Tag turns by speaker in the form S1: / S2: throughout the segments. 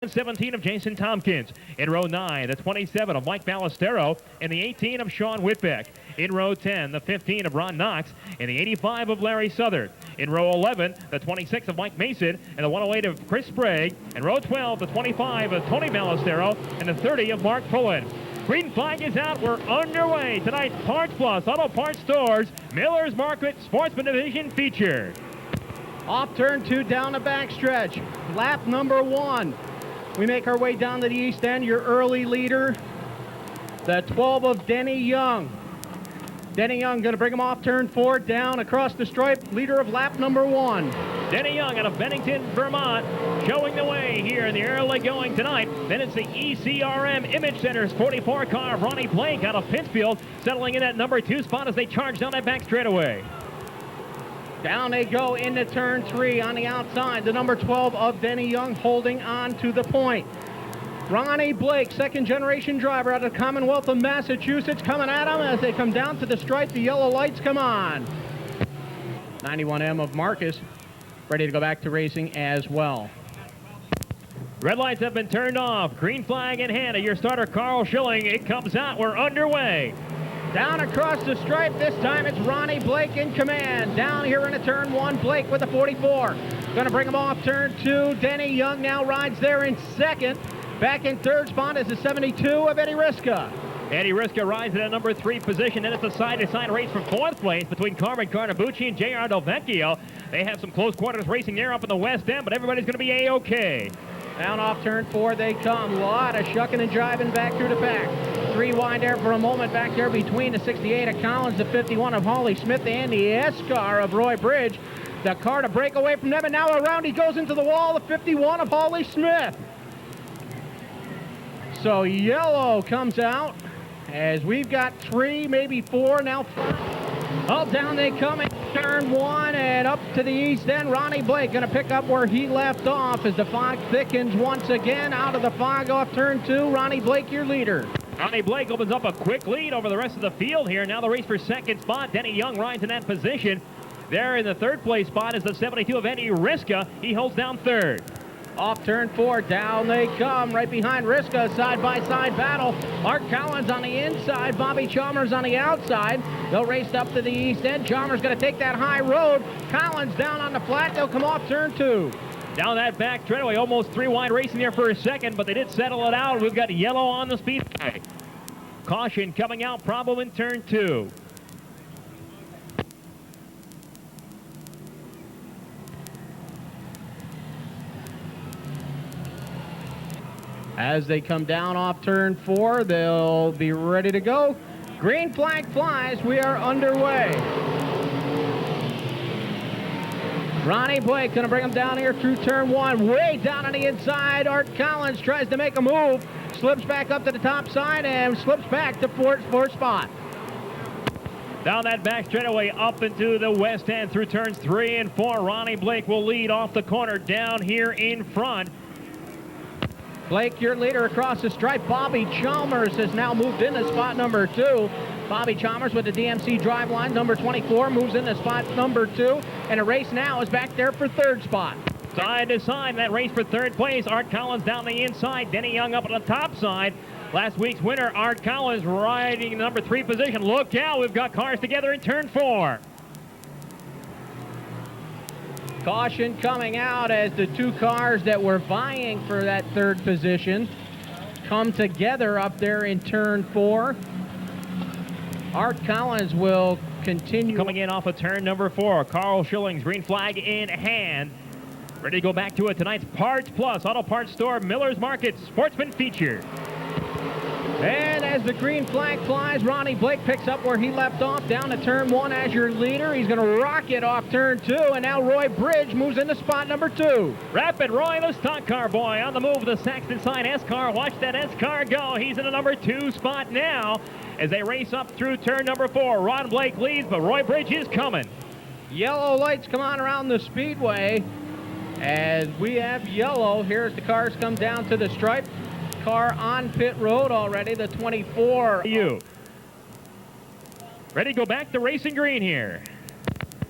S1: 17 of Jason Tompkins. In row 9, the 27 of Mike Ballestero, and the 18 of Sean Whitbeck. In row 10, the 15 of Ron Knox, and the 85 of Larry Southern. In row 11, the 26 of Mike Mason, and the 108 of Chris Sprague. In row 12, the 25 of Tony Ballestero, and the 30 of Mark Pullen. Green flag is out. We're underway. Tonight's Parts Plus Auto Parts Stores Miller's Market Sportsman Division Feature.
S2: Off turn 2 down the backstretch. Lap number 1. We make our way down to the east end. Your early leader, the 12 of Denny Young. Denny Young going to bring him off turn 4 down across the stripe. Leader of lap number 1.
S1: Denny Young out of Bennington, Vermont, showing the way here in the early going tonight. Then it's the ECRM Image Center's 44 car of Ronnie Blake out of Pittsfield, settling in that number 2 spot as they charge down that back straightaway.
S2: Down they go into turn 3 on the outside. The number 12 of Denny Young holding on to the point. Ronnie Blake, second generation driver out of the Commonwealth of Massachusetts, coming at him as they come down to the stripe. The yellow lights come on. 91M of Marcus ready to go back to racing as well.
S1: Red lights have been turned off. Green flag in hand of your starter, Carl Schilling. It comes out. We're underway.
S2: Down across the stripe, this time it's Ronnie Blake in command. Down here into turn 1, Blake with a 44. Going to bring him off turn 2. Denny Young now rides there in second. Back in third spot is the 72 of Eddie Riska.
S1: Eddie Riska rides in a number 3 position. Then it's a side-to-side race for 4th place between Carmen Carnabucci and J.R. Delvecchio. They have some close quarters racing there up in the west end, but everybody's going to be A-OK.
S2: Down off turn 4 they come. A lot of shucking and jiving back through the pack. 3 wide there for a moment back there between the 68 of Collins, the 51 of Holly Smith, and the S-car of Roy Bridge. The car to break away from them, and now around he goes into the wall, the 51 of Holly Smith. So yellow comes out as we've got 3, maybe 4 now. Oh, down they come in turn 1 and up to the east end. Ronnie Blake going to pick up where he left off as the fog thickens once again. Out of the fog off turn 2. Ronnie Blake, your leader.
S1: Ronnie Blake opens up a quick lead over the rest of the field here. Now the race for second spot. Denny Young rides in that position. There in the third place spot is the 72 of Eddie Riska. He holds down third.
S2: Off turn 4, down they come, right behind Riska, side-by-side battle. Art Collins on the inside, Bobby Chalmers on the outside. They'll race up to the east end. Chalmers going to take that high road. Collins down on the flat. They'll come off turn 2.
S1: Down that back straightaway, almost 3 wide racing there for a second, but they did settle it out. We've got yellow on the speedway. Caution coming out, problem in turn 2.
S2: As they come down off turn 4, they'll be ready to go. Green flag flies. We are underway. Ronnie Blake going to bring him down here through turn 1. Way down on the inside. Art Collins tries to make a move. Slips back up to the top side and slips back to fourth spot.
S1: Down that back straightaway up into the west end through turns 3 and 4. Ronnie Blake will lead off the corner down here in front.
S2: Blake, your leader across the stripe. Bobby Chalmers has now moved into spot number 2. Bobby Chalmers with the DMC driveline, number 24, moves into spot number 2. And the race now is back there for third spot.
S1: Side to side, that race for third place. Art Collins down the inside. Denny Young up on the top side. Last week's winner, Art Collins, riding number 3 position. Look out, we've got cars together in turn 4.
S2: Caution coming out as the 2 cars that were vying for that third position come together up there in turn 4. Art Collins will continue.
S1: Coming in off of turn number 4, Carl Schilling's green flag in hand. Ready to go back to it tonight's Parts Plus Auto Parts Store Miller's Market Sportsman Feature.
S2: And as the green flag flies, Ronnie Blake picks up where he left off down to turn 1 as your leader. He's going to rocket off turn 2, and now Roy Bridge moves into spot number 2.
S1: Rapid Roy, the stock car boy, on the move. The Saxton side S-car. Watch that S-car go. He's in the number 2 spot now as they race up through turn number 4. Ron Blake leads, but Roy Bridge is coming.
S2: Yellow lights come on around the speedway as we have yellow. Here's the cars come down to the stripe. Car on pit road already, the 24.
S1: Ready to go back to racing green here.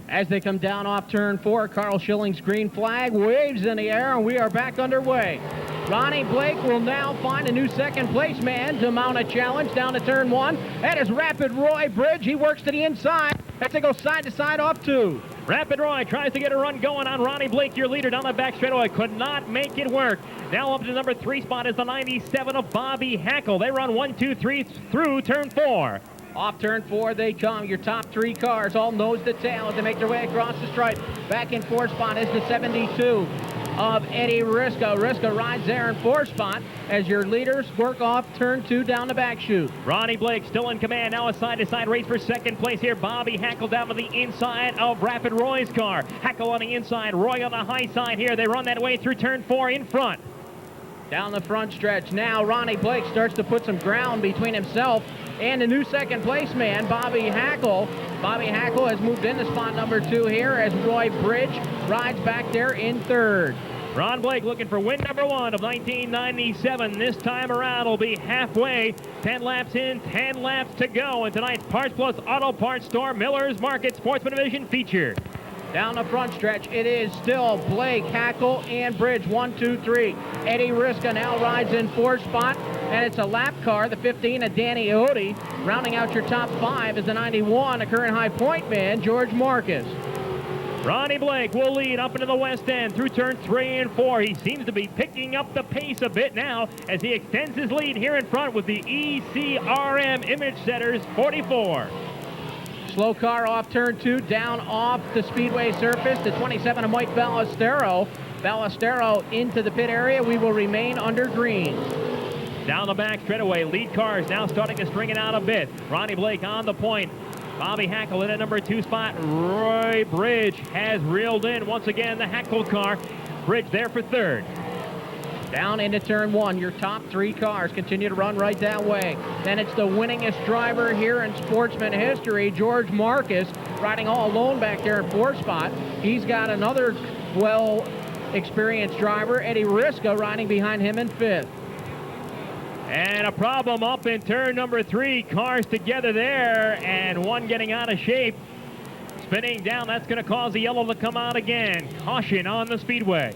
S2: As they come down off turn 4, Carl Schilling's green flag waves in the air, and we are back underway. Ronnie Blake will now find a new second place man to mount a challenge down to turn 1. That is Rapid Roy Bridge. He works to the inside as they go side to side off 2.
S1: Rapid Roy tries to get a run going on Ronnie Blake, your leader, down the back straightaway. Could not make it work. Now up to the number 3 spot is the 97 of Bobby Hackle. They run 1, 2, 3 through turn 4.
S2: Off turn 4 they come. Your top 3 cars all nose to tail as they make their way across the stripe. Back in 4th spot is the 72 of Eddie Riska. Riska rides there in 4th spot as your leaders work off turn 2 down the back chute.
S1: Ronnie Blake still in command. Now a side-to-side race for second place here. Bobby Hackle down to the inside of Rapid Roy's car. Hackle on the inside, Roy on the high side here. They run that way through turn 4 in front.
S2: Down the front stretch now, Ronnie Blake starts to put some ground between himself and the new second place man, Bobby Hackle. Bobby Hackle has moved into spot number 2 here as Roy Bridge rides back there in 3rd.
S1: Ron Blake looking for win number 1 of 1997. This time around will be halfway. 10 laps in, 10 laps to go in tonight's Parts Plus Auto Parts Store Miller's Market Sportsman Division feature.
S2: Down the front stretch, it is still Blake, Hackle, and Bridge. 1, 2, 3. Eddie Riska now rides in 4th spot, and it's a lap car, the 15 of Danny Odie. Rounding out your top 5 is the 91, the current high point man, George Marcus.
S1: Ronnie Blake will lead up into the west end through turn 3 and 4. He seems to be picking up the pace a bit now as he extends his lead here in front with the ECRM Image Setters 44.
S2: Slow car off turn 2, down off the speedway surface. The 27 of Mike Ballestero. Ballestero into the pit area. We will remain under green.
S1: Down the back straightaway, lead cars now starting to string it out a bit. Ronnie Blake on the point. Bobby Hackle in at number 2 spot. Roy Bridge has reeled in once again the Hackle car. Bridge there for 3rd.
S2: Down into turn 1, your top 3 cars continue to run right that way. Then it's the winningest driver here in sportsman history, George Marcus, riding all alone back there in 4th spot. He's got another well-experienced driver, Eddie Riska, riding behind him in 5th.
S1: And a problem up in turn number 3. Cars together there, and one getting out of shape. Spinning down, that's going to cause the yellow to come out again. Caution on the speedway.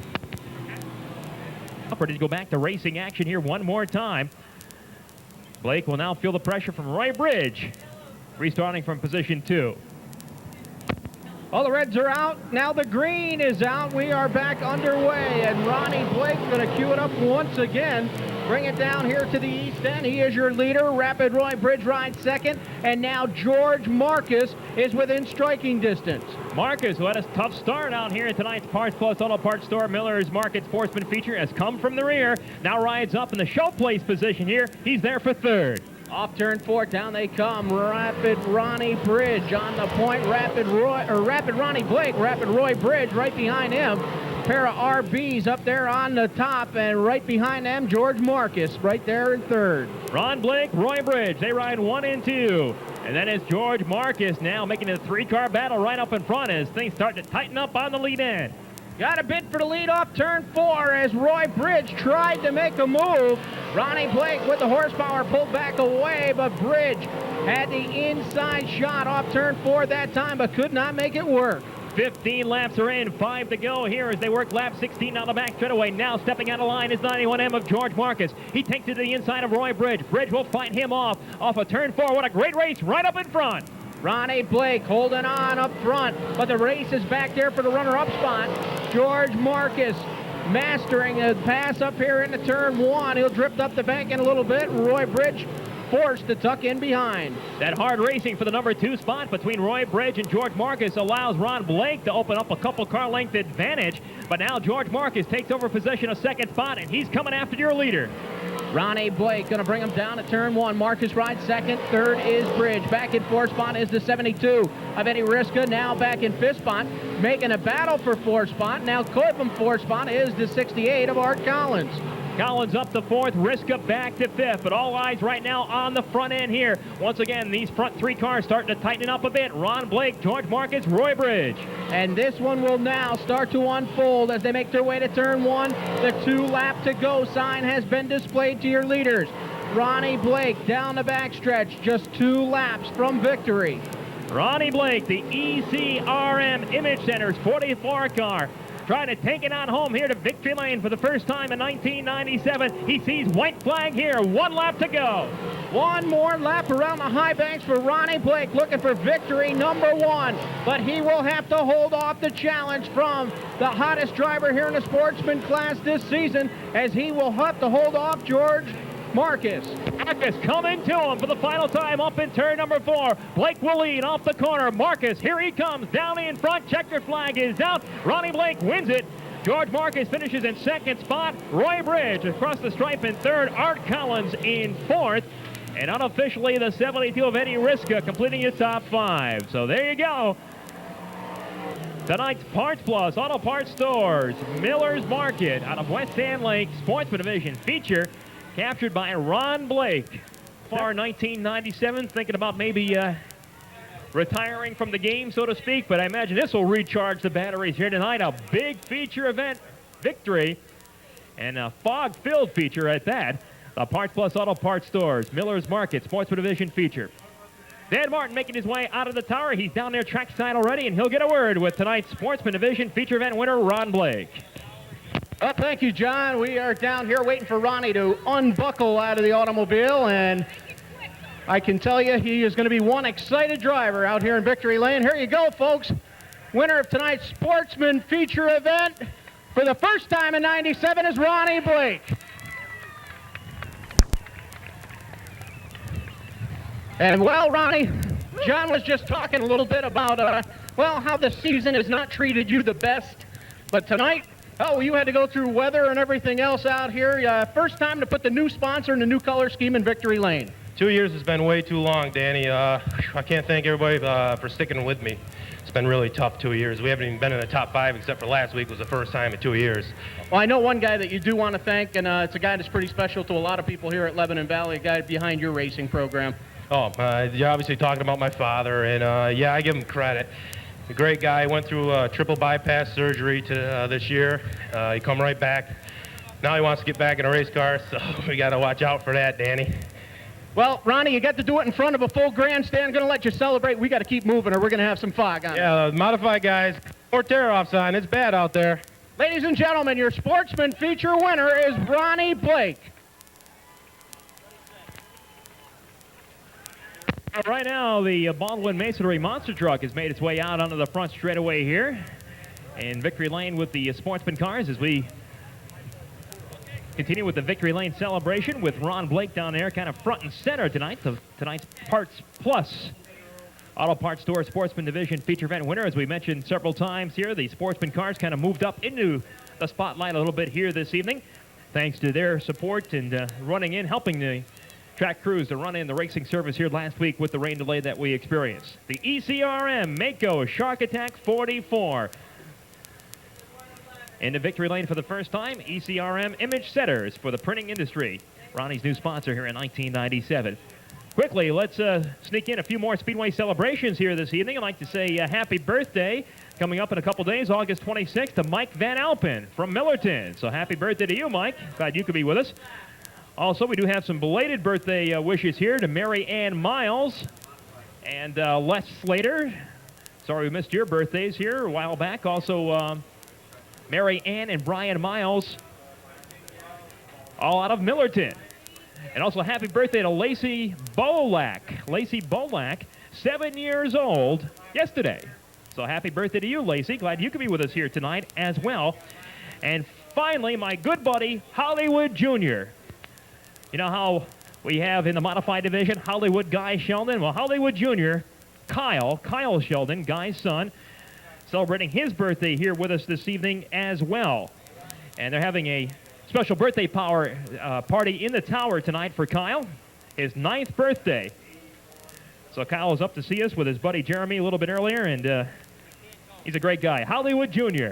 S1: Ready to go back to racing action here one more time. Blake will now feel the pressure from Roy Bridge, restarting from position 2.
S2: All the reds are out. Now the green is out. We are back underway, and Ronnie Blake going to cue it up once again. Bring it down here to the east end. He is your leader. Rapid Roy Bridge rides 2nd, and now George Marcus is within striking distance.
S1: Marcus, who had a tough start out here in tonight's Parts Plus Auto Parts Store Miller's Market Sportsman Feature, has come from the rear. Now rides up in the show place position here. He's there for 3rd.
S2: Off turn 4, down they come. Rapid Ronnie Bridge on the point. Rapid Ronnie Blake, Rapid Roy Bridge right behind him. Pair of RBs up there on the top, and right behind them, George Marcus right there in 3rd.
S1: Ron Blake, Roy Bridge, they ride 1 and 2. And then it's George Marcus now making a 3-car battle right up in front as things start to tighten up on the lead end.
S2: Got a bid for the lead off turn 4 as Roy Bridge tried to make a move. Ronnie Blake with the horsepower pulled back away, but Bridge had the inside shot off turn 4 that time, but could not make it work.
S1: 15 laps are in, 5 to go here as they work lap 16 down the back straightaway. Now stepping out of line is 91M of George Marcus. He takes it to the inside of Roy Bridge. Bridge will fight him off of turn 4. What a great race right up in front.
S2: Ronnie Blake holding on up front, but the race is back there for the runner-up spot. George Marcus mastering a pass up here into turn 1. He'll drift up the bank in a little bit. Roy Bridge forced to tuck in behind.
S1: That hard racing for the number 2 spot between Roy Bridge and George Marcus allows Ron Blake to open up a couple car length advantage, but now George Marcus takes over possession of 2nd spot, and he's coming after your leader.
S2: Ronnie Blake going to bring him down to turn 1. Marcus rides 2nd. 3rd is Bridge. Back in 4th spot is the 72 of Eddie Riska. Now back in 5th spot, making a battle for 4th spot. Now clear from 4th spot is the 68 of Art Collins.
S1: Collins up to 4th, Riska back to 5th, but all eyes right now on the front end here. Once again, these front 3 cars starting to tighten up a bit. Ron Blake, George Marcus, Roy Bridge.
S2: And this one will now start to unfold as they make their way to turn 1. The 2-lap to go sign has been displayed to your leaders. Ronnie Blake down the backstretch, just 2 laps from victory.
S1: Ronnie Blake, the ECRM Image Center's 44 car. trying to take it on home here to victory lane for the first time in 1997. He sees white flag here. 1 lap to go.
S2: One more lap around the high banks for Ronnie Blake, looking for victory number 1. But he will have to hold off the challenge from the hottest driver here in the sportsman class this season, as he will have to hold off George Marcus.
S1: Marcus coming to him for the final time up in turn number 4. Blake will lead off the corner. Marcus, here he comes, down in front. Checker flag is out. Ronnie Blake wins it. George Marcus finishes in second spot. Roy Bridge across the stripe in third. Art Collins in fourth. And unofficially, the 72 of Eddie Riska completing his top 5. So there you go. Tonight's Parts Plus Auto Parts Stores, Miller's Market out of West Sand Lake Sportsman Division feature, captured by Ron Blake. Far 1997, thinking about maybe retiring from the game, so to speak, but I imagine this will recharge the batteries here tonight. A big feature event victory, and a fog-filled feature at that. The Parts Plus Auto Parts Stores, Miller's Market, Sportsman Division feature. Dan Martin making his way out of the tower. He's down there trackside already, and he'll get a word with tonight's Sportsman Division feature event winner, Ron Blake.
S2: Well, thank you, John. We are down here waiting for Ronnie to unbuckle out of the automobile, and I can tell you he is going to be one excited driver out here in Victory Lane. Here you go, folks. Winner of tonight's Sportsman feature event for the first time in 97 is Ronnie Blake. And, well, Ronnie, John was just talking a little bit about, well, how the season has not treated you the best. But tonight, oh, you had to go through weather and everything else out here. First time to put the new sponsor and the new color scheme in Victory Lane.
S3: 2 years has been way too long, Danny. I can't thank everybody for sticking with me. It's been really tough 2 years. We haven't even been in the top 5 except for last week was the first time in 2 years.
S2: Well, I know one guy that you do want to thank, and it's a guy that's pretty special to a lot of people here at Lebanon Valley, a guy behind your racing program.
S3: Oh, you're obviously talking about my father, and yeah, I give him credit. A great guy. Went through triple bypass surgery this year. He come right back. Now he wants to get back in a race car, so we got to watch out for that, Danny.
S2: Well, Ronnie, you got to do it in front of a full grandstand. Going to let you celebrate. We got to keep moving, or we're going to have some fog on.
S3: Yeah, modified guys. More tear-off sign. It's bad out there.
S2: Ladies and gentlemen, your Sportsman feature winner is Ronnie Blake.
S1: Right now, the Baldwin Masonry Monster Truck has made its way out onto the front straightaway here in Victory Lane with the Sportsman cars as we continue with the Victory Lane celebration with Ron Blake down there kind of front and center tonight of tonight's Parts Plus Auto Parts Store Sportsman Division feature event winner. As we mentioned several times here, the Sportsman cars kind of moved up into the spotlight a little bit here this evening thanks to their support and running in, helping the track crews to run in the racing service here last week with the rain delay that we experienced. The ECRM Mako Shark Attack 44. Into Victory Lane for the first time, ECRM Image Setters for the printing industry. Ronnie's new sponsor here in 1997. Quickly, let's sneak in a few more Speedway celebrations here this evening. I'd like to say happy birthday coming up in a couple days, August 26th, to Mike Van Alpen from Millerton. So happy birthday to you, Mike. Glad you could be with us. Also, we do have some belated birthday wishes here to Mary Ann Miles and Les Slater. Sorry we missed your birthdays here a while back. Also, Mary Ann and Brian Miles, all out of Millerton. And also, happy birthday to Lacey Bolak. Lacey Bolak, 7 years old yesterday. So happy birthday to you, Lacey. Glad you could be with us here tonight as well. And finally, my good buddy, Hollywood Jr. You know how we have in the modified division Hollywood Guy Sheldon? Well, Hollywood Jr., Kyle Sheldon, Guy's son, celebrating his birthday here with us this evening as well. And they're having a special birthday party in the tower tonight for Kyle, his 9th birthday. So Kyle is up to see us with his buddy Jeremy a little bit earlier, and he's a great guy. Hollywood Jr.